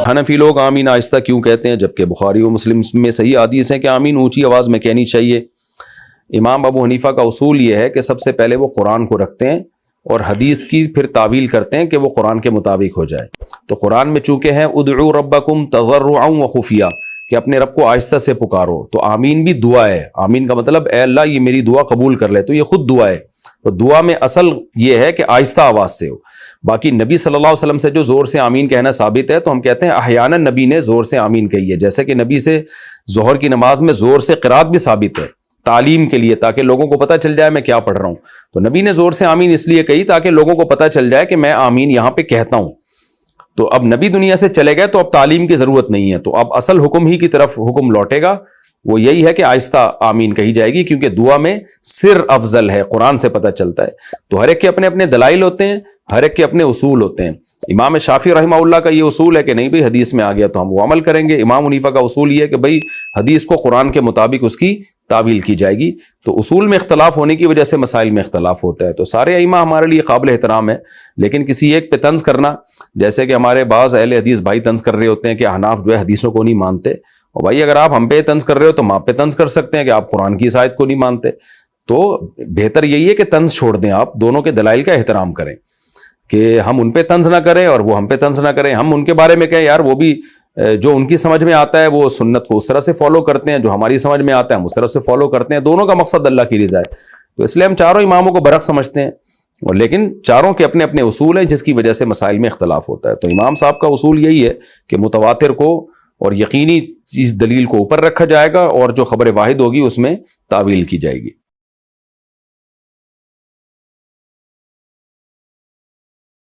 حنفی لوگ آمین آہستہ کیوں کہتے ہیں جبکہ بخاری و مسلم میں صحیح حدیث ہے کہ آمین اونچی آواز میں کہنی چاہیے؟ امام ابو حنیفہ کا اصول یہ ہے کہ سب سے پہلے وہ قرآن کو رکھتے ہیں اور حدیث کی پھر تعویل کرتے ہیں کہ وہ قرآن کے مطابق ہو جائے. تو قرآن میں چونکہ ہے ادعوا ربکم تضرعا وخفیا کہ اپنے رب کو آہستہ سے پکارو، تو آمین بھی دعا ہے. آمین کا مطلب اے اللہ یہ میری دعا قبول کر لے، تو یہ خود دعا ہے. تو دعا میں اصل یہ ہے کہ آہستہ آواز سے ہو. باقی نبی صلی اللہ علیہ وسلم سے جو زور سے آمین کہنا ثابت ہے تو ہم کہتے ہیں احیانا نبی نے زور سے آمین کہی ہے، جیسے کہ نبی سے ظہر کی نماز میں زور سے قرات بھی ثابت ہے تعلیم کے لیے، تاکہ لوگوں کو پتہ چل جائے میں کیا پڑھ رہا ہوں. تو نبی نے زور سے آمین اس لیے کہی تاکہ لوگوں کو پتہ چل جائے کہ میں آمین یہاں پہ کہتا ہوں. تو اب نبی دنیا سے چلے گئے تو اب تعلیم کی ضرورت نہیں ہے، تو اب اصل حکم ہی کی طرف حکم لوٹے گا. وہ یہی ہے کہ آہستہ آمین کہی جائے گی، کیونکہ دعا میں سر افضل ہے، قرآن سے پتہ چلتا ہے. تو ہر ایک کے اپنے اپنے دلائل ہوتے ہیں، ہر ایک کے اپنے اصول ہوتے ہیں. امام شافعی رحمہ اللہ کا یہ اصول ہے کہ نہیں بھئی حدیث میں آ گیا تو ہم وہ عمل کریں گے. امام حنیفہ کا اصول یہ ہے کہ بھئی حدیث کو قرآن کے مطابق اس کی تعویل کی جائے گی. تو اصول میں اختلاف ہونے کی وجہ سے مسائل میں اختلاف ہوتا ہے. تو سارے ائمہ ہمارے لیے قابل احترام ہے، لیکن کسی ایک پہ طنز کرنا، جیسے کہ ہمارے بعض اہل حدیث بھائی طنز کر رہے ہوتے ہیں کہ احناف جو ہے حدیثوں کو نہیں مانتے. اور بھائی اگر آپ ہم پہ طنز کر رہے ہو تو ہم آپ پہ طنز کر سکتے ہیں کہ آپ قرآن کی اس آیت کو نہیں مانتے. تو بہتر یہی ہے کہ طنز چھوڑ دیں، آپ دونوں کے دلائل کا احترام کریں، کہ ہم ان پہ طنز نہ کریں اور وہ ہم پہ طنز نہ کریں. ہم ان کے بارے میں کہیں یار وہ بھی جو ان کی سمجھ میں آتا ہے وہ سنت کو اس طرح سے فالو کرتے ہیں، جو ہماری سمجھ میں آتا ہے ہم اس طرح سے فالو کرتے ہیں. دونوں کا مقصد اللہ کی رضا ہے. تو اس لیے ہم چاروں اماموں کو برحق سمجھتے ہیں، اور لیکن چاروں کے اپنے اپنے اصول ہیں جس کی وجہ سے مسائل میں اختلاف ہوتا ہے. تو امام صاحب کا اصول یہی ہے کہ متواتر کو اور یقینی چیز دلیل کو اوپر رکھا جائے گا، اور جو خبر واحد ہوگی اس میں تعویل کی جائے گی.